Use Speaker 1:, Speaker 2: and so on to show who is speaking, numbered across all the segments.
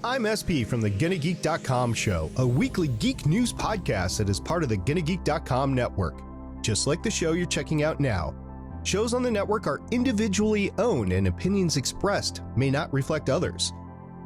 Speaker 1: I'm SP from the GonnaGeek.com show, a weekly geek news podcast that is part of the GonnaGeek.com network. Just like the show you're checking out now, shows on the network are individually owned and opinions expressed may not reflect others.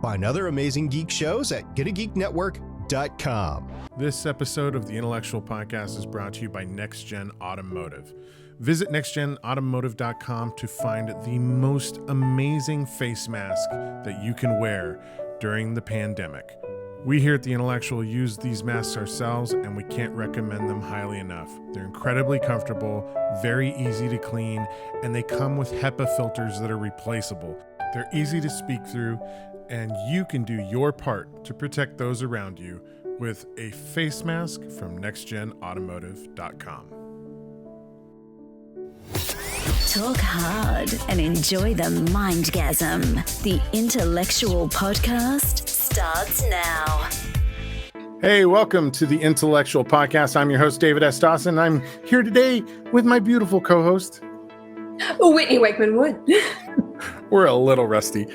Speaker 1: Find other amazing geek shows at GonnaGeekNetwork.com.
Speaker 2: This episode of the Intellectual Podcast is brought to you by Next Gen Automotive. Visit nextgenautomotive.com to find the most amazing face mask that you can wear during the pandemic. We here at The Intellectual use these masks ourselves, and we can't recommend them highly enough. They're incredibly comfortable, very easy to clean, and they come with HEPA filters that are replaceable. They're easy to speak through, and you can do your part to protect those around you with a face mask from nextgenautomotive.com.
Speaker 3: Talk hard and enjoy the mindgasm. The Intellectual Podcast starts now.
Speaker 2: Hey, welcome to the Intellectual Podcast. I'm your host, David S. Dawson. I'm here today with my beautiful co-host,
Speaker 4: Whitney Wakeman-Wood.
Speaker 2: We're a little rusty.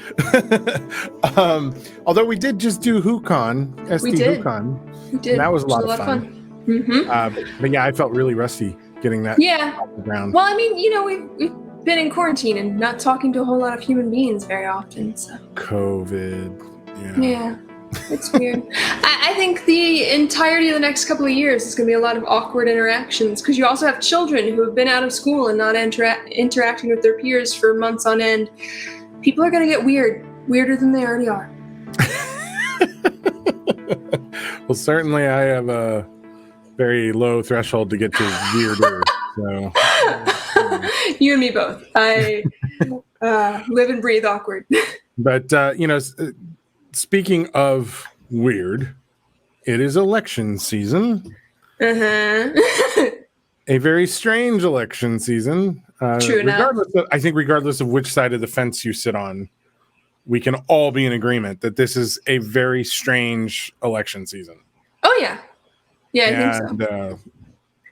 Speaker 2: Although we did just do WhoCon,
Speaker 4: We did.
Speaker 2: WhoCon.
Speaker 4: We did.
Speaker 2: That was a lot of fun.
Speaker 4: Mm-hmm.
Speaker 2: But yeah, I felt really rusty getting that off the ground.
Speaker 4: Well, I mean, you know, we've been in quarantine and not talking to a whole lot of human beings very often. So
Speaker 2: COVID.
Speaker 4: Yeah, it's weird. I think the entirety of the next couple of years is going to be a lot of awkward interactions because you also have children who have been out of school and not interacting with their peers for months on end. People are going to get weirder than they already are.
Speaker 2: Well, certainly I have a very low threshold to get to weirder. So
Speaker 4: You and me both. I live and breathe awkward.
Speaker 2: But, speaking of weird, it is election season.
Speaker 4: Uh-huh.
Speaker 2: A very strange election season.
Speaker 4: True enough.
Speaker 2: Regardless of which side of the fence you sit on, we can all be in agreement that this is a very strange election season.
Speaker 4: Oh, yeah. Yeah, I think so.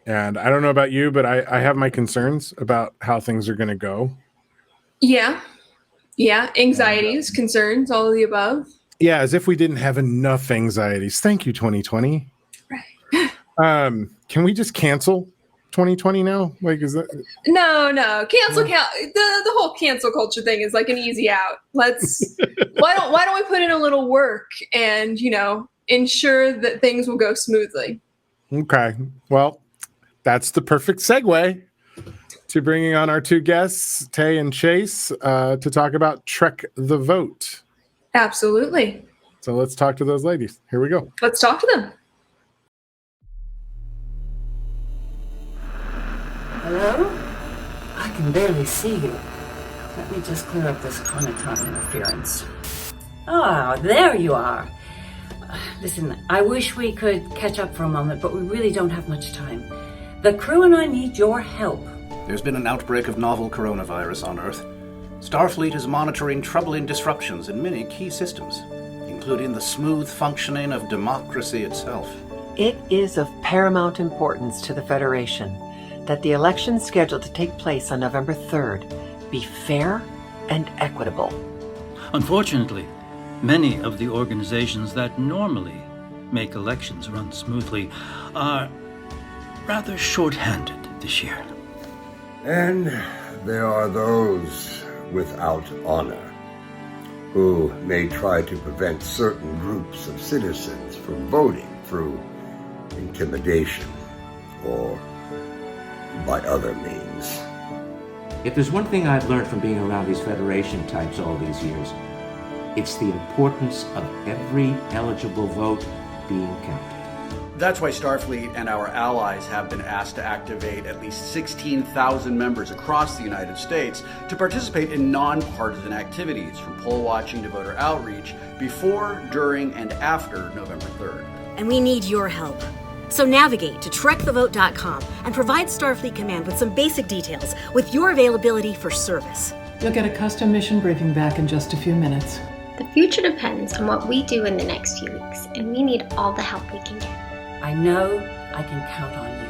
Speaker 2: And I don't know about you, but I have my concerns about how things are going to go.
Speaker 4: Yeah. Anxieties, concerns, all of the above.
Speaker 2: Yeah, as if we didn't have enough anxieties. Thank you, 2020.
Speaker 4: Right.
Speaker 2: Can we just cancel 2020 now? Like, is that
Speaker 4: No. The whole cancel culture thing is like an easy out. Let's why don't we put in a little work and, ensure that things will go smoothly.
Speaker 2: Okay. Well, that's the perfect segue to bringing on our two guests, Tay and Chase, to talk about TrekThe.Vote.
Speaker 4: Absolutely.
Speaker 2: So let's talk to those ladies. Here we go.
Speaker 4: Let's talk to them.
Speaker 5: Hello? I can barely see you. Let me just clear up this Conaton interference. Ah, there you are. Listen, I wish we could catch up for a moment, but we really don't have much time. The crew and I need your help.
Speaker 6: There's been an outbreak of novel coronavirus on Earth. Starfleet is monitoring troubling disruptions in many key systems, including the smooth functioning of democracy itself.
Speaker 7: It is of paramount importance to the Federation that the election scheduled to take place on November 3rd be fair and equitable.
Speaker 8: Unfortunately, many of the organizations that normally make elections run smoothly are rather short-handed this year.
Speaker 9: And there are those without honor who may try to prevent certain groups of citizens from voting through intimidation or by other means.
Speaker 10: If there's one thing I've learned from being around these Federation types all these years, it's the importance of every eligible vote being counted.
Speaker 11: That's why Starfleet and our allies have been asked to activate at least 16,000 members across the United States to participate in nonpartisan activities, from poll watching to voter outreach, before, during, and after November 3rd.
Speaker 12: And we need your help. So navigate to TrekThe.Vote.com and provide Starfleet Command with some basic details with your availability for service.
Speaker 13: You'll get a custom mission briefing back in just a few minutes.
Speaker 14: The future depends on what we do in the next few weeks, and we need all the help we can get.
Speaker 5: I know I can count on you.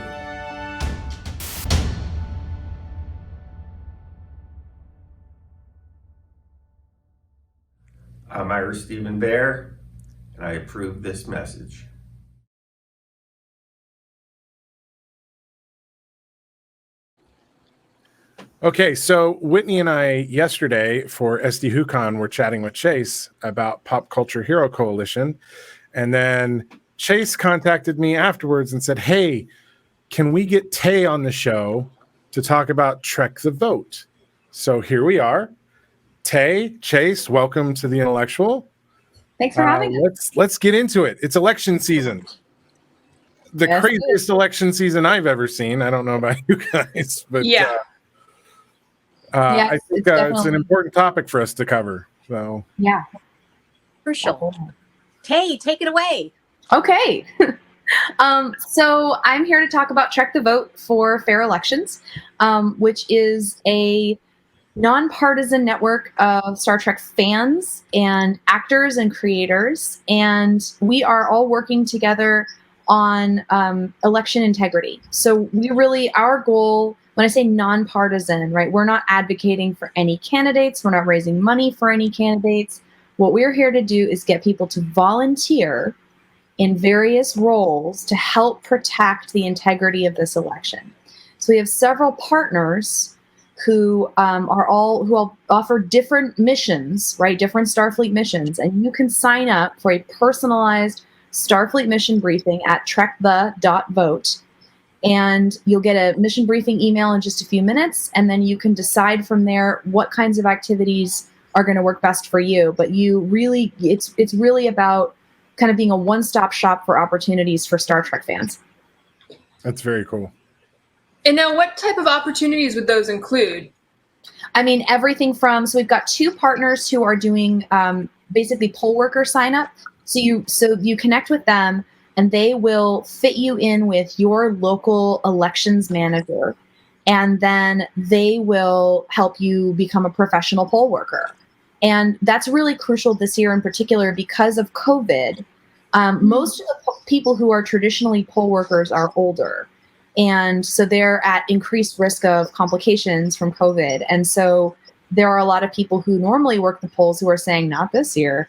Speaker 15: I'm Ira Stephen Bear. and I approve this message.
Speaker 2: Okay, so Whitney and I yesterday for SD were chatting with Chase about Pop Culture Hero Coalition, and then Chase contacted me afterwards and said, "Hey, can we get Tay on the show to talk about TrekThe.Vote?" So here we are. Tay, Chase, welcome to The Intellectual.
Speaker 16: Thanks for having us.
Speaker 2: Let's get into it. It's election season. The craziest election season I've ever seen. I don't know about you guys, but
Speaker 4: yeah.
Speaker 2: I think it's an important topic for us to cover. So
Speaker 16: yeah,
Speaker 12: for sure. Tay, take it away.
Speaker 16: Okay. So I'm here to talk about TrekThe.Vote for Fair Elections, which is a nonpartisan network of Star Trek fans and actors and creators, and we are all working together on election integrity. So our goal, when I say nonpartisan, right, we're not advocating for any candidates, we're not raising money for any candidates. What we're here to do is get people to volunteer in various roles to help protect the integrity of this election. So we have several partners who all offer different missions, right? Different Starfleet missions, and you can sign up for a personalized Starfleet mission briefing at TrekThe.Vote, and you'll get a mission briefing email in just a few minutes, and then you can decide from there what kinds of activities are going to work best for you. But it's really about kind of being a one-stop shop for opportunities for Star Trek fans.
Speaker 2: That's very cool.
Speaker 4: And now what type of opportunities would those include?
Speaker 16: I mean, everything from, so we've got two partners who are doing basically poll worker sign up. So you connect with them and they will fit you in with your local elections manager. And then they will help you become a professional poll worker. And that's really crucial this year in particular because of COVID. Most of the people who are traditionally poll workers are older. And so they're at increased risk of complications from COVID. And so there are a lot of people who normally work the polls who are saying, not this year.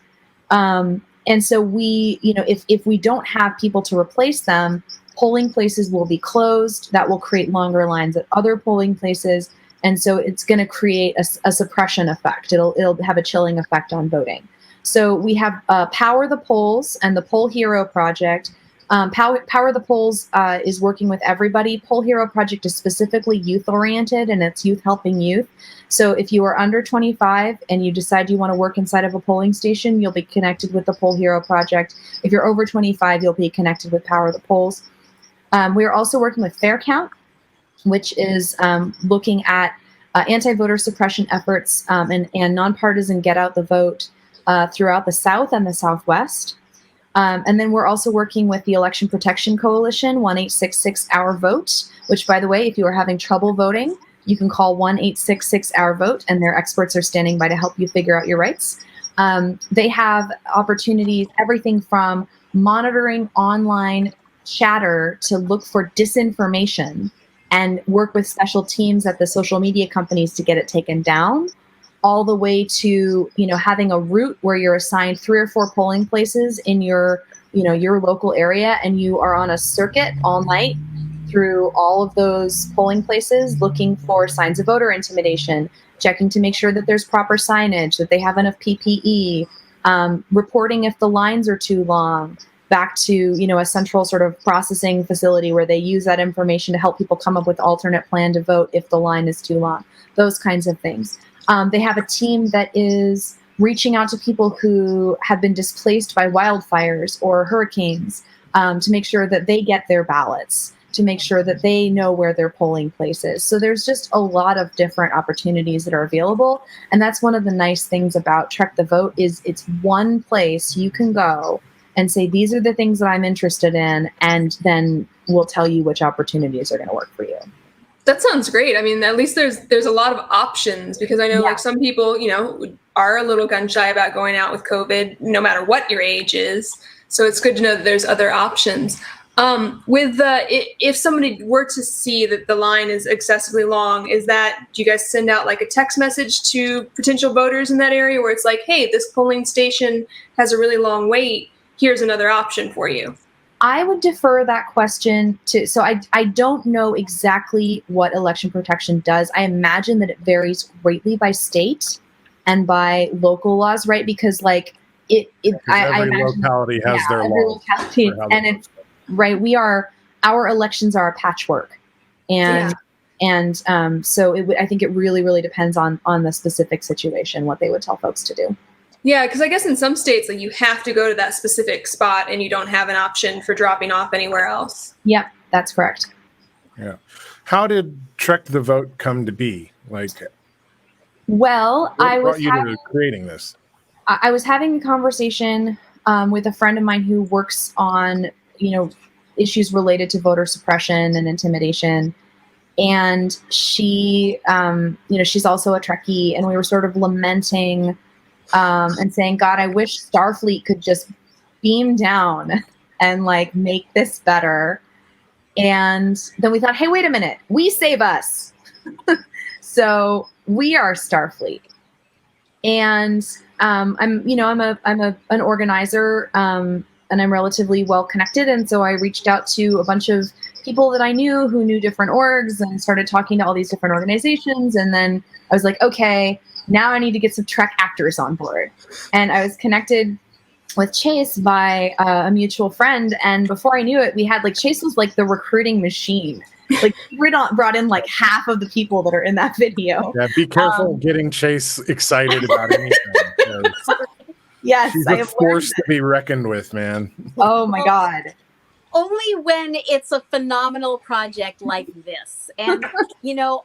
Speaker 16: And so if we don't have people to replace them, polling places will be closed. That will create longer lines at other polling places. And so it's going to create a suppression effect. It'll have a chilling effect on voting. So we have Power the Polls and the Poll Hero Project. Power the Polls is working with everybody. Poll Hero Project is specifically youth-oriented, and it's youth helping youth. So if you are under 25 and you decide you want to work inside of a polling station, you'll be connected with the Poll Hero Project. If you're over 25, you'll be connected with Power the Polls. We are also working with Fair Count, which is looking at anti-voter suppression efforts and nonpartisan get out the vote throughout the South and the Southwest. And then we're also working with the Election Protection Coalition, 1-866-OUR-VOTE, which, by the way, if you are having trouble voting, you can call 1-866-OUR-VOTE, and their experts are standing by to help you figure out your rights. They have opportunities, everything from monitoring online chatter to look for disinformation and work with special teams at the social media companies to get it taken down, all the way to, having a route where you're assigned 3 or 4 polling places in your local area, and you are on a circuit all night through all of those polling places, looking for signs of voter intimidation, checking to make sure that there's proper signage, that they have enough PPE, reporting if the lines are too long, back to, a central sort of processing facility where they use that information to help people come up with alternate plan to vote if the line is too long, those kinds of things. They have a team that is reaching out to people who have been displaced by wildfires or hurricanes to make sure that they get their ballots, to make sure that they know where their polling place is. So there's just a lot of different opportunities that are available. And that's one of the nice things about TrekThe.Vote is it's one place you can go and say, these are the things that I'm interested in, and then we'll tell you which opportunities are going to work for you.
Speaker 4: That sounds great. I mean, at least there's a lot of options, because I know like some people, are a little gun shy about going out with COVID, no matter what your age is. So it's good to know that there's other options. If somebody were to see that the line is excessively long, do you guys send out like a text message to potential voters in that area where it's like, hey, this polling station has a really long wait. here's another option for you?
Speaker 16: I would defer that question to, so I don't know exactly what election protection does. I imagine that it varies greatly by state and by local laws, right? Because like I
Speaker 2: Every
Speaker 16: imagine,
Speaker 2: locality has their
Speaker 16: every
Speaker 2: laws.
Speaker 16: locality,
Speaker 2: for how they
Speaker 16: and it's right. Our elections are a patchwork, and so I think it really depends on the specific situation what they would tell folks to do.
Speaker 4: Yeah, because I guess in some states, like you have to go to that specific spot, and you don't have an option for dropping off anywhere else.
Speaker 16: Yep, that's correct.
Speaker 2: Yeah. How did TrekThe.Vote come to be? Like,
Speaker 16: well,
Speaker 2: what brought you to creating this?
Speaker 16: I was having a conversation with a friend of mine who works on, issues related to voter suppression and intimidation. And she, she's also a Trekkie, and we were sort of lamenting and saying, God, I wish Starfleet could just beam down and like make this better. And then we thought, hey, wait a minute, we save us. So we are Starfleet. And I'm an organizer, and I'm relatively well connected. And so I reached out to a bunch of people that I knew who knew different orgs and started talking to all these different organizations. And then I was like, okay, now I need to get some Trek actors on board. And I was connected with Chase by a mutual friend. And before I knew it, we had Chase was like the recruiting machine. Like we brought in like half of the people that are in that video.
Speaker 2: Yeah, be careful getting Chase excited about anything.
Speaker 16: Yes,
Speaker 2: she's
Speaker 16: I
Speaker 2: a
Speaker 16: have
Speaker 2: force to be reckoned with, man.
Speaker 16: Oh my God.
Speaker 12: Only when it's a phenomenal project like this. And,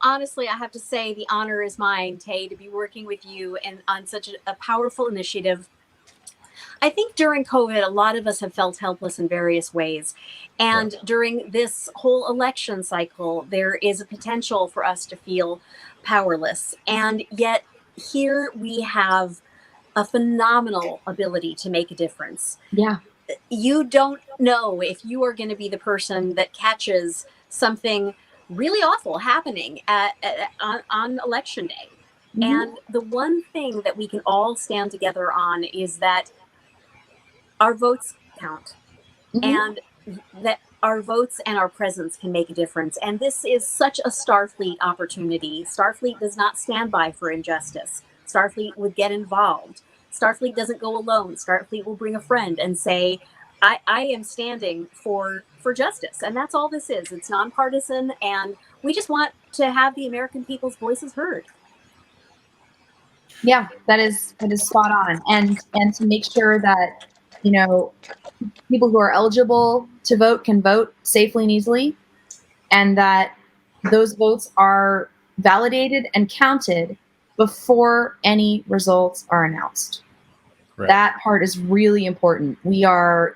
Speaker 12: honestly, I have to say the honor is mine, Tay, to be working with you and on such a powerful initiative. I think during COVID, a lot of us have felt helpless in various ways. And during this whole election cycle, there is a potential for us to feel powerless. And yet here we have a phenomenal ability to make a difference.
Speaker 16: Yeah.
Speaker 12: You don't know if you are going to be the person that catches something really awful happening on election day. Mm-hmm. And the one thing that we can all stand together on is that our votes count, and that our votes and our presence can make a difference. And this is such a Starfleet opportunity. Starfleet does not stand by for injustice. Starfleet would get involved. Starfleet doesn't go alone. Starfleet will bring a friend and say, I am standing for justice. And that's all this is. It's nonpartisan, and we just want to have the American people's voices heard.
Speaker 16: Yeah, that is spot on. And to make sure that, people who are eligible to vote can vote safely and easily, and that those votes are validated and counted before any results are announced. Right. That part is really important. We are,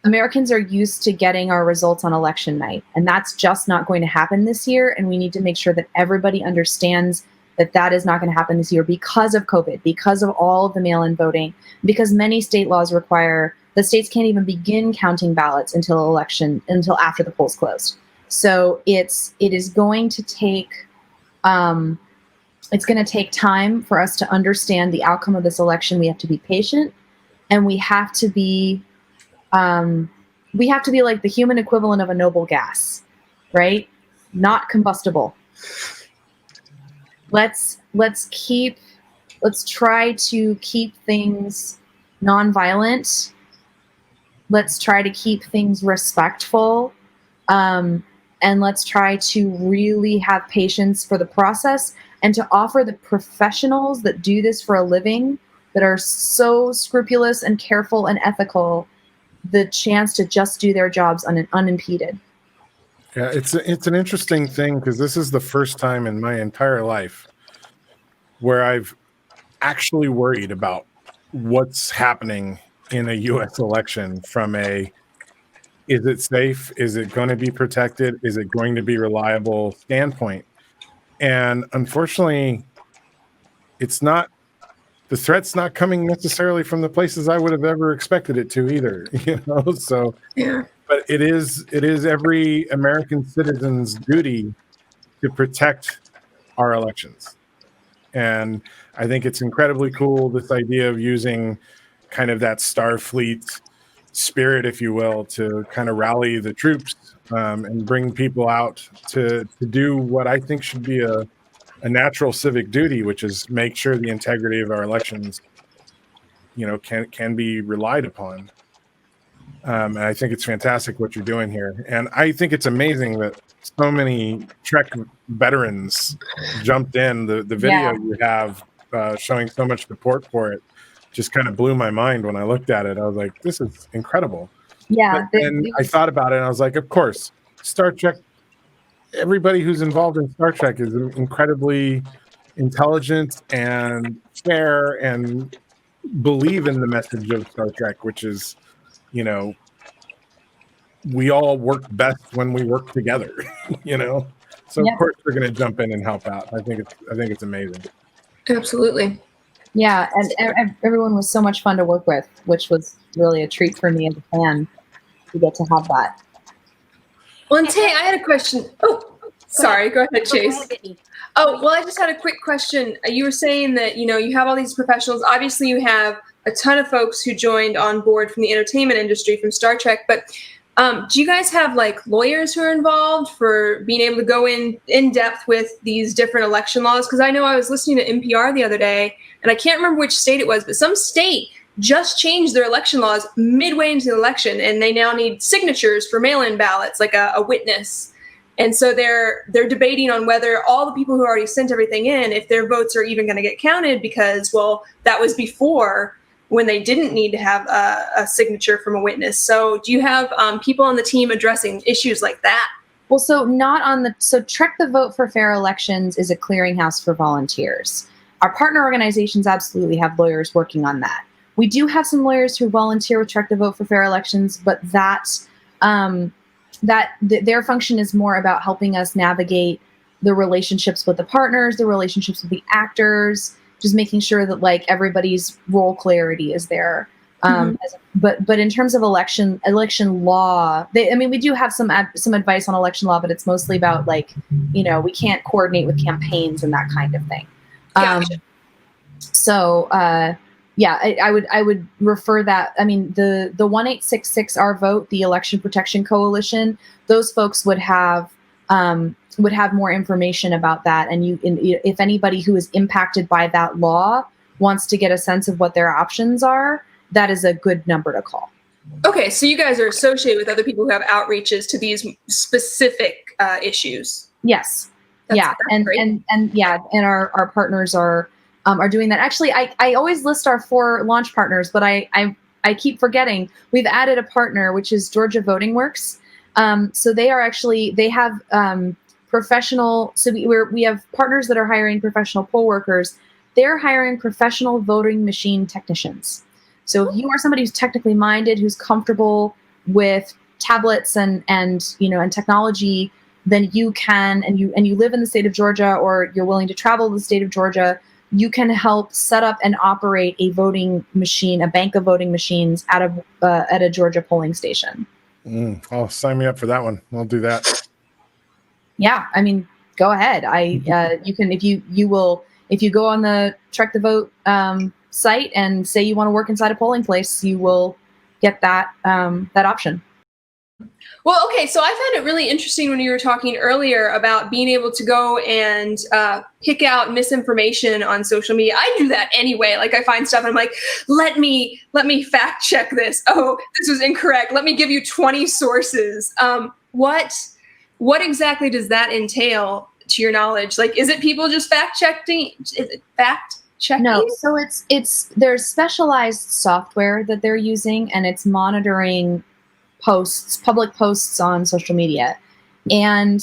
Speaker 16: Americans are used to getting our results on election night, and that's just not going to happen this year. And we need to make sure that everybody understands that is not going to happen this year because of COVID, because of all of the mail-in voting, because many state laws require the states can't even begin counting ballots until after the polls closed. So it is going to take it's going to take time for us to understand the outcome of this election. We have to be patient, and we have to be like the human equivalent of a noble gas, right? Not combustible. Let's try to keep things nonviolent. Let's try to keep things respectful. And let's try to really have patience for the process and to offer the professionals that do this for a living, that are so scrupulous and careful and ethical, the chance to just do their jobs unimpeded.
Speaker 2: Yeah, it's an interesting thing, because this is the first time in my entire life where I've actually worried about what's happening in a U.S. election from is it safe? Is it going to be protected? Is it going to be reliable standpoint? And unfortunately, the threat's not coming necessarily from the places I would have ever expected it to either, So, yeah. But it is every American citizen's duty to protect our elections. And I think it's incredibly cool, this idea of using kind of that Starfleet spirit, if you will, to kind of rally the troops and bring people out to do what I think should be a natural civic duty, which is make sure the integrity of our elections, can be relied upon. And I think it's fantastic what you're doing here. And I think it's amazing that so many Trek veterans jumped in. The video you have showing so much support for it just kind of blew my mind when I looked at it. I was like, this is incredible.
Speaker 16: Yeah.
Speaker 2: And I thought about it and I was like, of course, Star Trek, everybody who's involved in Star Trek is incredibly intelligent and fair and believe in the message of Star Trek, which is, we all work best when we work together, So of course we're going to jump in and help out. I think it's amazing.
Speaker 4: Absolutely.
Speaker 16: Yeah, and everyone was so much fun to work with, which was really a treat for me as a fan to get to have that.
Speaker 4: Well, and Tay, I had a question. Oh, sorry. Go ahead, Chase. Oh, well, I just had a quick question. You were saying that, you have all these professionals. Obviously, you have a ton of folks who joined on board from the entertainment industry, from Star Trek. But do you guys have, lawyers who are involved for being able to go in depth with these different election laws? Because I know I was listening to NPR the other day, and I can't remember which state it was, but some state just changed their election laws midway into the election, and they now need signatures for mail-in ballots, like a witness. And so they're debating on whether all the people who already sent everything in, if their votes are even going to get counted, because, well, that was before when they didn't need to have a signature from a witness. So do you have people on the team addressing issues like that?
Speaker 16: Well, so TrekThe.Vote for Fair Elections is a clearinghouse for volunteers. Our partner organizations absolutely have lawyers working on that. We do have some lawyers who volunteer with TrekThe.Vote for Fair Elections, but their function is more about helping us navigate the relationships with the partners, the relationships with the actors, just making sure that everybody's role clarity is there. But in terms of election law, we do have some advice on election law, but it's mostly about we can't coordinate with campaigns and that kind of thing.
Speaker 4: Gotcha.
Speaker 16: I would refer that. The 1866 Our Vote, the Election Protection Coalition, those folks would have more information about that. And if anybody who is impacted by that law wants to get a sense of what their options are, that is a good number to call.
Speaker 4: Okay, so you guys are associated with other people who have outreaches to these specific issues.
Speaker 16: Yes.
Speaker 4: That's great.
Speaker 16: And our partners are doing that. Actually, I always list our 4 launch partners, but I keep forgetting. We've added a partner, which is Georgia Voting Works. So they have professional. So we have partners that are hiring professional poll workers. They're hiring professional voting machine technicians. So if you are somebody who's technically minded, who's comfortable with tablets and technology, then you can, and you live in the state of Georgia, or you're willing to travel to the state of Georgia, you can help set up and operate a voting machine, a bank of voting machines at a Georgia polling station.
Speaker 2: Oh, sign me up for that one. I'll do that.
Speaker 16: Yeah, go ahead. You can if you go on the TrekThe.Vote site and say you want to work inside a polling place, you will get that option.
Speaker 4: Well, okay, so I found it really interesting when you were talking earlier about being able to go and pick out misinformation on social media. I do that anyway. I find stuff and I'm like, let me fact check this. Oh, this was incorrect. Let me give you 20 sources. What exactly does that entail, to your knowledge? Is it people just fact checking? Is it fact checking?
Speaker 16: No, so there's specialized software that they're using, and it's monitoring public posts on social media. And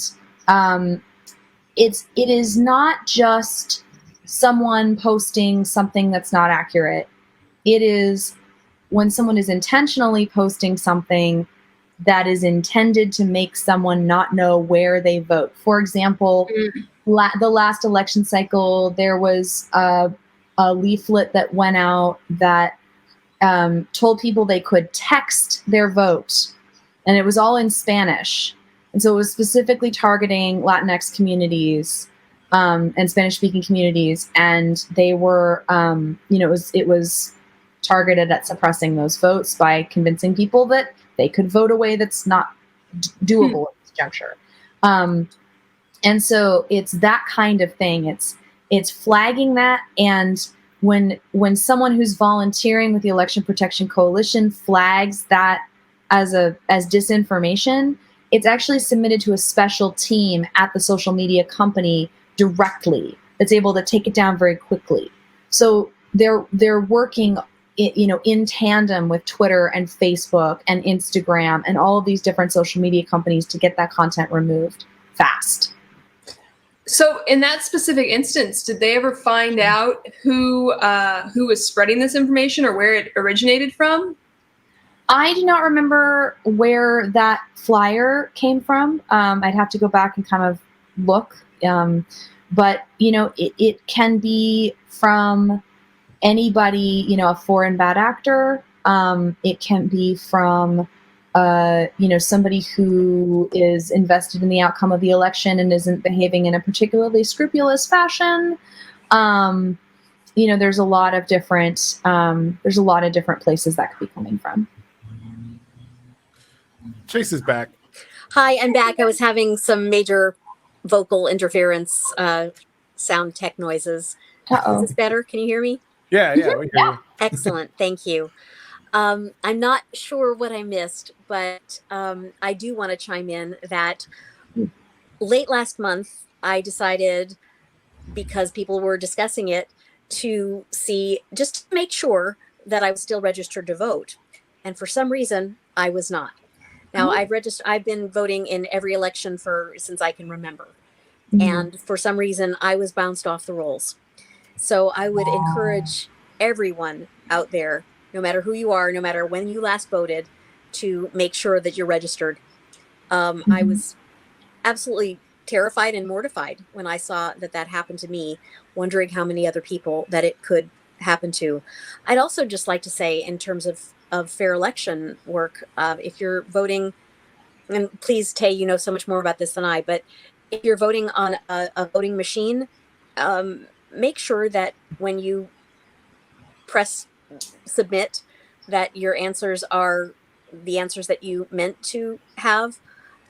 Speaker 16: it is not just someone posting something that's not accurate. It is when someone is intentionally posting something that is intended to make someone not know where they vote. For example, the last election cycle, there was a leaflet that went out that told people they could text their vote, and it was all in Spanish. And so it was specifically targeting Latinx communities and Spanish-speaking communities, and they were, it was targeted at suppressing those votes by convincing people that they could vote a way that's not doable at this juncture. And so it's that kind of thing. It's flagging that, and when someone who's volunteering with the Election Protection Coalition flags that as disinformation, it's actually submitted to a special team at the social media company directly that's able to take it down very quickly. So they're working in tandem with Twitter and Facebook and Instagram and all of these different social media companies to get that content removed fast.
Speaker 4: So in that specific instance, did they ever find out who was spreading this information or where it originated from?
Speaker 16: I do not remember where that flyer came from. I'd have to go back and kind of look. But, it can be from anybody, a foreign bad actor. It can be from somebody who is invested in the outcome of the election and isn't behaving in a particularly scrupulous fashion. There's a lot of different places that could be coming from.
Speaker 2: Chase is back.
Speaker 12: Hi, I'm back. I was having some major vocal interference, sound tech noises.
Speaker 16: Uh-oh.
Speaker 12: Is this better? Can you hear me?
Speaker 2: Yeah, we hear you.
Speaker 12: Excellent. Thank you. I'm not sure what I missed, but I do want to chime in that late last month, I decided, because people were discussing it, to just to make sure that I was still registered to vote. And for some reason, I was not. Now, I've been voting in every election since I can remember. And for some reason, I was bounced off the rolls. So I would encourage everyone out there, no matter who you are, no matter when you last voted, to make sure that you're registered. I was absolutely terrified and mortified when I saw that happened to me, wondering how many other people that it could happen to. I'd also just like to say, in terms of fair election work, if you're voting, and please, Tay, you know so much more about this than I, but if you're voting on a voting machine, make sure that when you press submit, that your answers are the answers that you meant to have.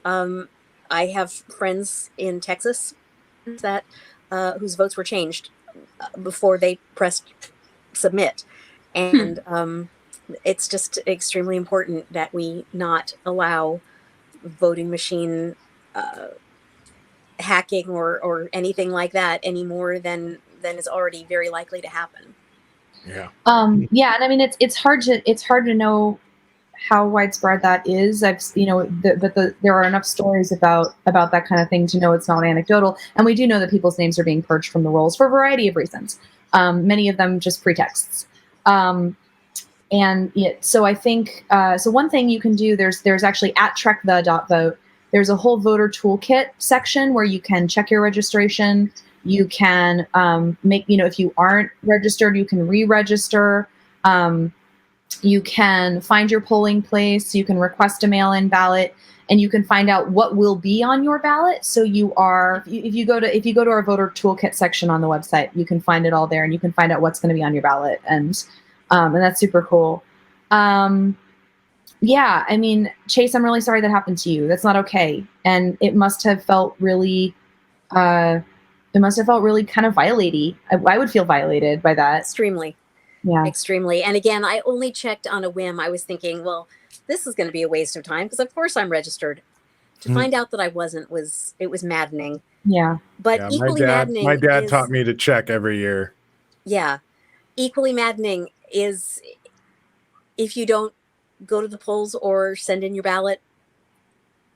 Speaker 12: I have friends in Texas that whose votes were changed before they pressed submit, and it's just extremely important that we not allow voting machine hacking or anything like that any more than is already very likely to happen.
Speaker 2: Yeah.
Speaker 16: Yeah, and I mean it's hard to know how widespread that is. There are enough stories about that kind of thing to know it's not anecdotal, and we do know that people's names are being purged from the rolls for a variety of reasons. Many of them just pretexts. So I think so. One thing you can do, there's actually at TrekThe.Vote. There's a whole voter toolkit section where you can check your registration. You can if you aren't registered, you can re-register. You can find your polling place. You can request a mail-in ballot, and you can find out what will be on your ballot. So if you go to our voter toolkit section on the website, you can find it all there, and you can find out what's going to be on your ballot, and that's super cool. Yeah, I mean, Chase, I'm really sorry that happened to you. That's not okay, and it must have felt really kind of violating. I would feel violated by that.
Speaker 12: Extremely.
Speaker 16: Yeah.
Speaker 12: Extremely. And again, I only checked on a whim. I was thinking, well, this is going to be a waste of time because of course I'm registered. To find out that I wasn't was maddening.
Speaker 16: Yeah.
Speaker 12: But equally maddening.
Speaker 2: My dad taught me to check every year.
Speaker 12: Yeah. Equally maddening is if you don't go to the polls or send in your ballot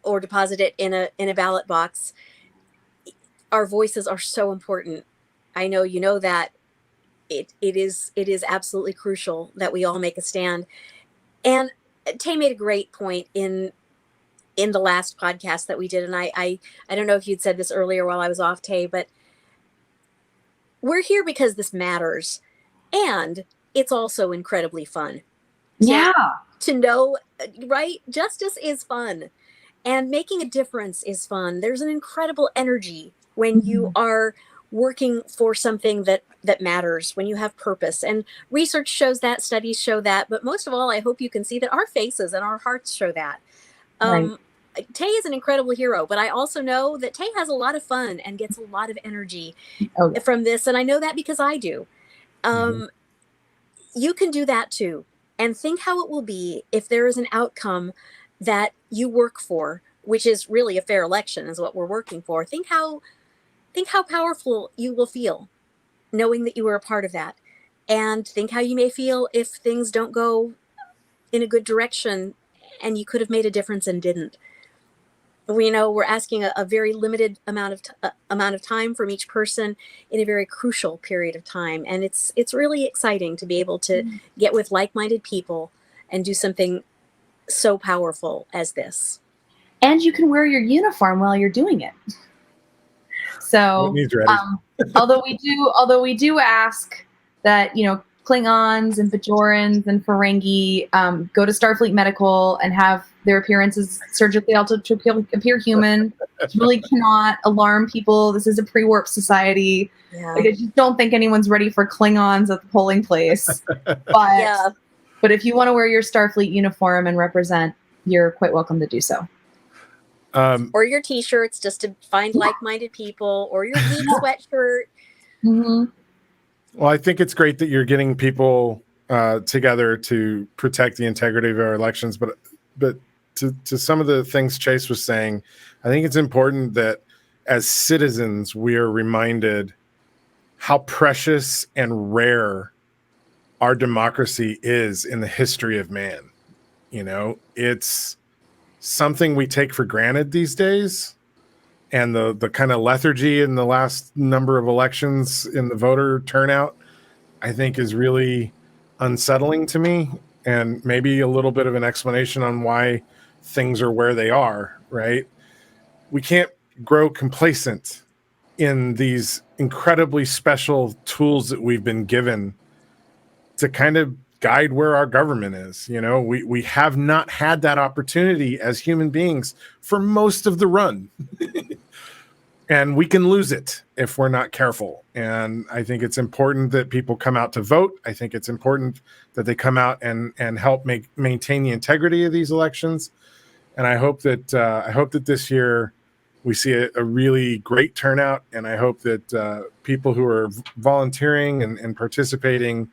Speaker 12: or deposit it in a ballot box. Our voices are so important. I know you know that. It is absolutely crucial that we all make a stand. And Tay made a great point in the last podcast that we did, and I don't know if you'd said this earlier while I was off, Tay, but we're here because this matters, and it's also incredibly fun.
Speaker 16: Yeah.
Speaker 12: To know, right? Justice is fun, and making a difference is fun. There's an incredible energy when you are working for something that that matters, when you have purpose. And research shows that, studies show that, but most of all, I hope you can see that our faces and our hearts show that.
Speaker 16: Right.
Speaker 12: Tay is an incredible hero, but I also know that Tay has a lot of fun and gets a lot of energy from this. And I know that because I do. You can do that too. And think how it will be if there is an outcome that you work for, which is really a fair election is what we're working for. Think how powerful you will feel knowing that you were a part of that. And think how you may feel if things don't go in a good direction and you could have made a difference and didn't. We know we're asking a very limited amount of time from each person in a very crucial period of time, and it's really exciting to be able to get with like-minded people and do something so powerful as this.
Speaker 16: And you can wear your uniform while you're doing it. So, although we do ask that, you know, Klingons and Bajorans and Ferengi go to Starfleet Medical and have their appearances surgically altered to appear human. It really cannot alarm people. This is a pre-warp society.
Speaker 12: Yeah.
Speaker 16: Like, I just don't think anyone's ready for Klingons at the polling place. But if you want to wear your Starfleet uniform and represent, you're quite welcome to do so.
Speaker 12: Or your t-shirts just to find like-minded people, or your geek sweatshirt.
Speaker 16: Mm-hmm.
Speaker 2: Well, I think it's great that you're getting people together to protect the integrity of our elections. But to some of the things Chase was saying, I think it's important that as citizens, we are reminded how precious and rare our democracy is in the history of man. You know, it's something we take for granted these days. And the kind of lethargy in the last number of elections in the voter turnout, I think is really unsettling to me, and maybe a little bit of an explanation on why things are where they are, right? We can't grow complacent in these incredibly special tools that we've been given to kind of guide where our government is. You know, we have not had that opportunity as human beings for most of the run. And we can lose it if we're not careful. And I think it's important that people come out to vote. I think it's important that they come out and help maintain the integrity of these elections. And I hope that this year we see a really great turnout. And I hope that people who are volunteering and participating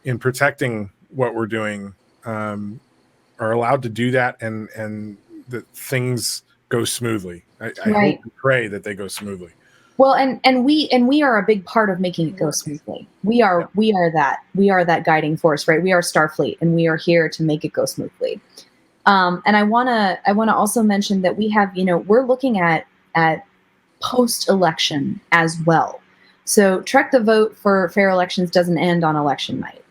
Speaker 2: in protecting what we're doing are allowed to do that, and that things go smoothly. I hope and pray that they go smoothly.
Speaker 16: Well, and we are a big part of making it go smoothly. We are that guiding force, right? We are Starfleet, and we are here to make it go smoothly. And I wanna also mention that we have, we're looking at post-election as well. So TrekThe.Vote for fair elections doesn't end on election night.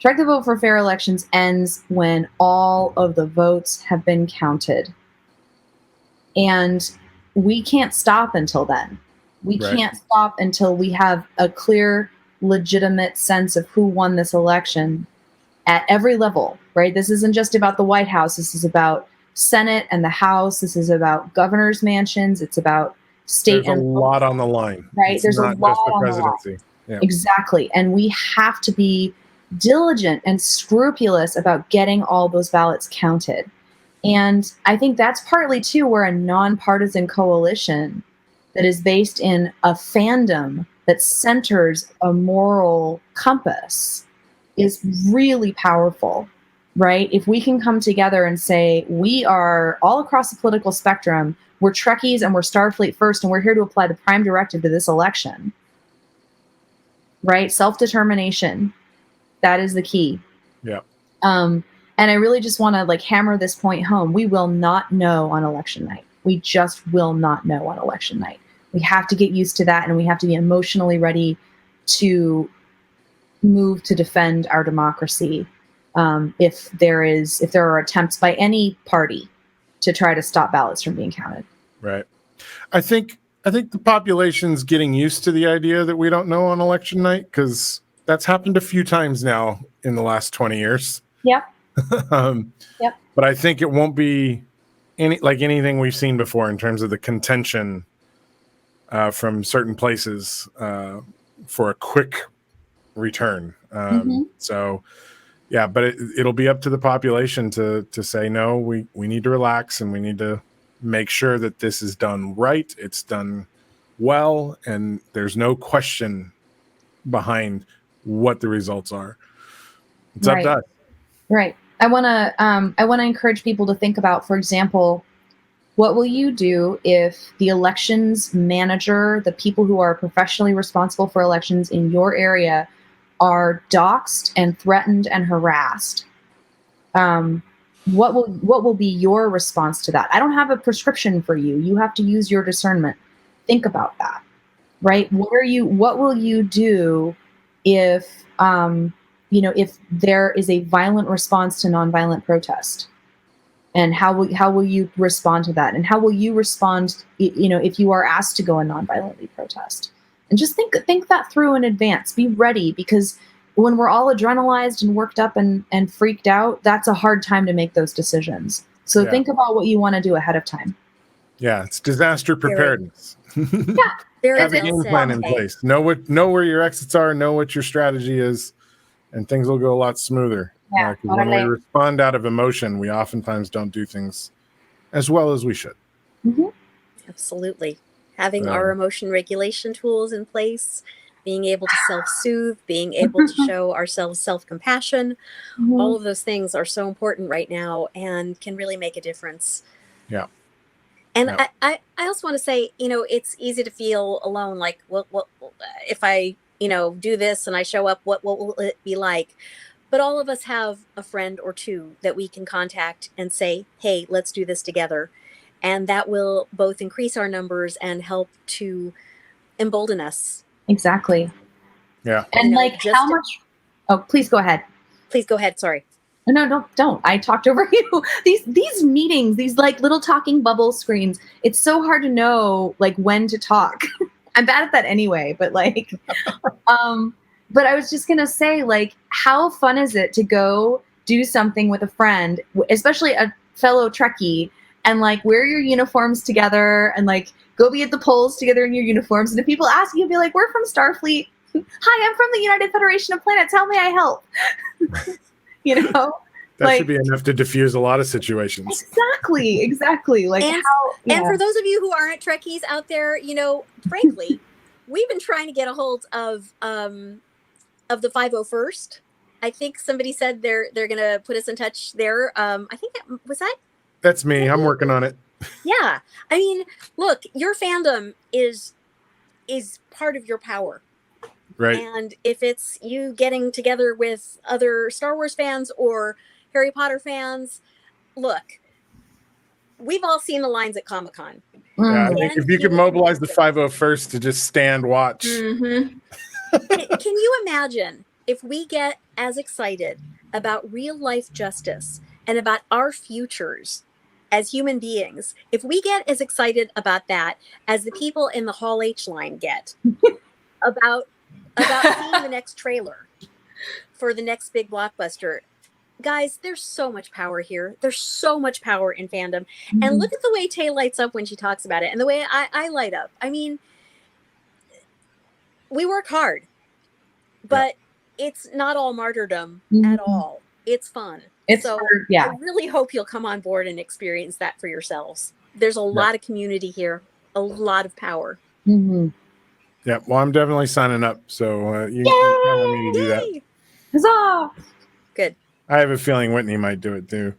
Speaker 16: TrekThe.Vote for fair elections ends when all of the votes have been counted. And we can't stop until then. We can't stop until we have a clear, legitimate sense of who won this election at every level, right? This isn't just about the White House. This is about Senate and the House. This is about governor's mansions. It's about state.
Speaker 2: There's a lot on the line.
Speaker 16: Right?
Speaker 2: It's
Speaker 16: There's
Speaker 2: not
Speaker 16: a lot
Speaker 2: just the
Speaker 16: on
Speaker 2: presidency.
Speaker 16: the line. Yeah. Exactly. And we have to be diligent and scrupulous about getting all those ballots counted. And I think that's partly, too, where a nonpartisan coalition that is based in a fandom that centers a moral compass is really powerful, right? If we can come together and say, we are all across the political spectrum, we're Trekkies and we're Starfleet first, and we're here to apply the prime directive to this election, right? Self-determination. That is the key.
Speaker 2: Yeah.
Speaker 16: And I really just want to hammer this point home. We will not know on election night. We just will not know on election night. We have to get used to that, and we have to be emotionally ready to move to defend our democracy. If there are attempts by any party to try to stop ballots from being counted.
Speaker 2: Right. I think the population's getting used to the idea that we don't know on election night, because that's happened a few times now in the last 20 years.
Speaker 16: Yep.
Speaker 2: Yep. But I think it won't be anything we've seen before in terms of the contention from certain places for a quick return. So, yeah, but it'll be up to the population to say, no, we need to relax, and we need to make sure that this is done right. It's done well, and there's no question behind what the results are. It's up to us.
Speaker 16: Right. I want to encourage people to think about, for example, what will you do if the elections manager, the people who are professionally responsible for elections in your area, are doxxed and threatened and harassed? What will be your response to that? I don't have a prescription for you. You have to use your discernment. Think about that, right? What will you do if if there is a violent response to nonviolent protest? And how will you respond to that? And how will you respond, if you are asked to go and nonviolently protest? And just think that through in advance. Be ready, because when we're all adrenalized and worked up and freaked out, that's a hard time to make those decisions. So think about what you want to do ahead of time.
Speaker 2: Yeah, it's disaster preparedness.
Speaker 12: Have
Speaker 2: a game plan in place. Know where your exits are. Know what your strategy is, and things will go a lot smoother.
Speaker 16: Yeah,
Speaker 2: 'cause when we respond out of emotion, we oftentimes don't do things as well as we should.
Speaker 12: Absolutely. Having our emotion regulation tools in place, being able to self-soothe, being able to show ourselves self-compassion, all of those things are so important right now and can really make a difference.
Speaker 2: Yeah.
Speaker 12: And I also want to say, it's easy to feel alone. Like, well, if I, do this and I show up, what will it be like? But all of us have a friend or two that we can contact and say, hey, let's do this together. And that will both increase our numbers and help to embolden us.
Speaker 16: Exactly.
Speaker 2: Yeah.
Speaker 16: And how much? Oh, please go ahead.
Speaker 12: Please go ahead. Sorry.
Speaker 16: No, don't. I talked over you. These meetings, these little talking bubble screens. It's so hard to know when to talk. I'm bad at that anyway, but but I was just gonna say, how fun is it to go do something with a friend, especially a fellow Trekkie, and wear your uniforms together and go be at the polls together in your uniforms. And if people ask you, be like, we're from Starfleet. Hi, I'm from the United Federation of Planets. How may I help?
Speaker 2: That should be enough to diffuse a lot of situations.
Speaker 16: Exactly.
Speaker 12: And for those of you who aren't Trekkies out there, frankly, we've been trying to get a hold of the 501st. I think somebody said they're going to put us in touch there. I think was that.
Speaker 2: That's me. I'm working on it.
Speaker 12: Yeah. I mean, look, your fandom is part of your power.
Speaker 2: Right.
Speaker 12: And if it's you getting together with other Star Wars fans or Harry Potter fans, look, we've all seen the lines at Comic-Con.
Speaker 2: Yeah, if you could mobilize the 501st to just stand watch.
Speaker 12: Can you imagine if we get as excited about real life justice and about our futures as human beings, if we get as excited about that as the people in the Hall H line get about seeing the next trailer for the next big blockbuster, guys, there's so much power here. There's so much power in fandom. And look at the way Tay lights up when she talks about it and the way I light up. I mean, we work hard, but it's not all martyrdom at all. It's fun. I really hope you'll come on board and experience that for yourselves. There's a lot of community here, a lot of power.
Speaker 2: Yeah, well, I'm definitely signing up. So you want me to do that.
Speaker 16: Huzzah!
Speaker 12: Good.
Speaker 2: I have a feeling Whitney might do it too.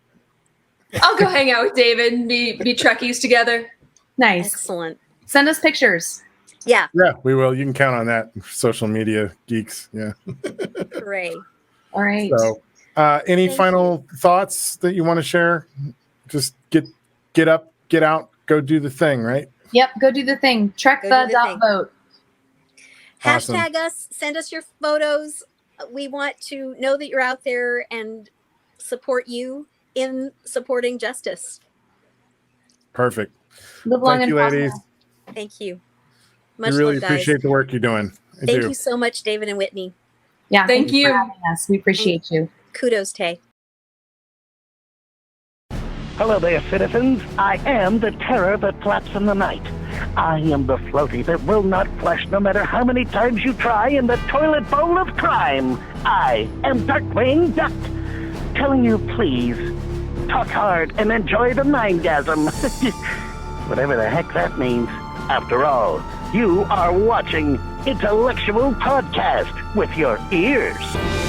Speaker 4: I'll go hang out with David and be Trekkies together.
Speaker 16: Nice.
Speaker 12: Excellent.
Speaker 16: Send us pictures.
Speaker 12: Yeah.
Speaker 2: Yeah, we will. You can count on that. Social media geeks. Yeah.
Speaker 12: Hooray.
Speaker 16: All right.
Speaker 2: So, any final thoughts that you want to share? Just get up, get out, go do the thing, right?
Speaker 16: Yep, go do the thing. TrekThe.Vote.
Speaker 2: Awesome.
Speaker 12: Hashtag us, send us your photos. We want to know that you're out there and support you in supporting justice.
Speaker 2: Perfect.
Speaker 16: Live long
Speaker 2: Thank you,
Speaker 16: and
Speaker 2: ladies.
Speaker 16: prosper.
Speaker 12: Thank you.
Speaker 2: I
Speaker 12: Much
Speaker 2: really
Speaker 12: love, guys.
Speaker 2: appreciate the work you're doing.
Speaker 12: Thank you so much, David and Whitney.
Speaker 16: Yeah,
Speaker 4: thank you
Speaker 16: for having us. We appreciate you.
Speaker 12: Kudos, Tay.
Speaker 17: Hello there, citizens. I am the terror that flaps in the night. I am the floaty that will not flush no matter how many times you try in the toilet bowl of crime. I am Darkwing Duck, telling you please, talk hard and enjoy the mindgasm. Whatever the heck that means. After all, you are watching Intellectual Podcast with your ears.